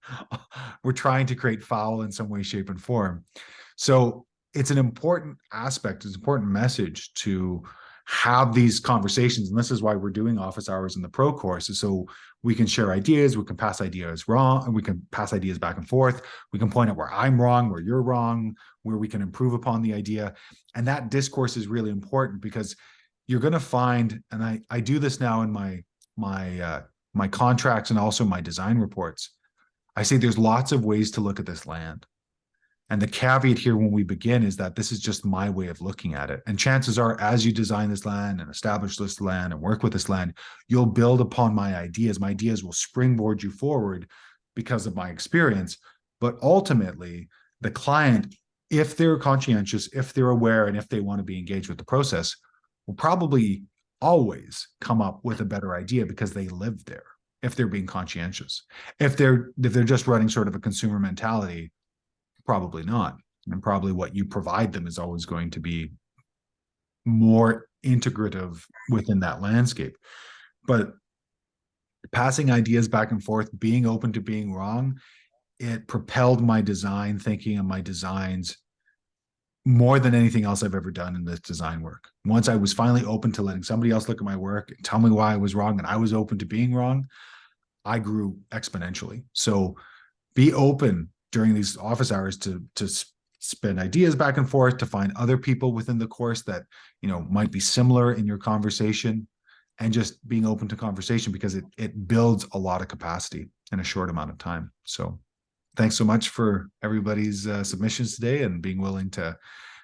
we're trying to create foul in some way, shape, and form. So it's an important aspect, it's an important message to have these conversations. And this is why we're doing office hours in the pro course, is so we can share ideas, we can pass ideas wrong, and we can pass ideas back and forth. We can point out where I'm wrong, where you're wrong, where we can improve upon the idea. And that discourse is really important, because you're going to find, and I do this now in my contracts and also my design reports. I say there's lots of ways to look at this land. And the caveat here when we begin is that this is just my way of looking at it. And chances are, as you design this land and establish this land and work with this land, you'll build upon my ideas. My ideas will springboard you forward because of my experience. But ultimately, the client, if they're conscientious, if they're aware, and if they want to be engaged with the process, will probably always come up with a better idea because they live there, if they're being conscientious. If they're just running sort of a consumer mentality, probably not. And probably what you provide them is always going to be more integrative within that landscape. But passing ideas back and forth, being open to being wrong, it propelled my design thinking and my designs more than anything else I've ever done in this design work. Once I was finally open to letting somebody else look at my work and tell me why I was wrong, and I was open to being wrong, I grew exponentially. So be open during these office hours to spin ideas back and forth, to find other people within the course that, might be similar in your conversation, and just being open to conversation, because it builds a lot of capacity in a short amount of time. So thanks so much for everybody's submissions today and being willing to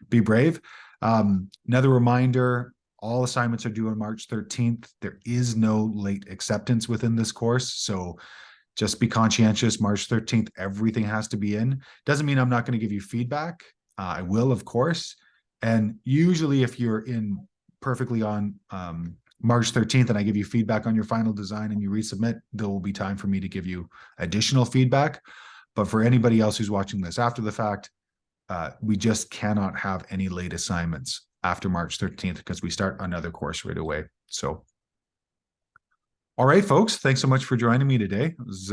be brave. Another reminder, all assignments are due on March 13th. There is no late acceptance within this course. So just be conscientious. March 13th, everything has to be in. Doesn't mean I'm not going to give you feedback. I will, of course. And usually if you're in perfectly on March 13th and I give you feedback on your final design and you resubmit, there will be time for me to give you additional feedback. But for anybody else who's watching this after the fact, we just cannot have any late assignments after March 13th because we start another course right away. So, all right, folks, thanks so much for joining me today. It was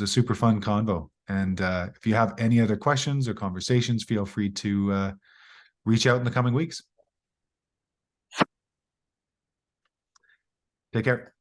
a super fun convo. And if you have any other questions or conversations, feel free to reach out in the coming weeks. Take care.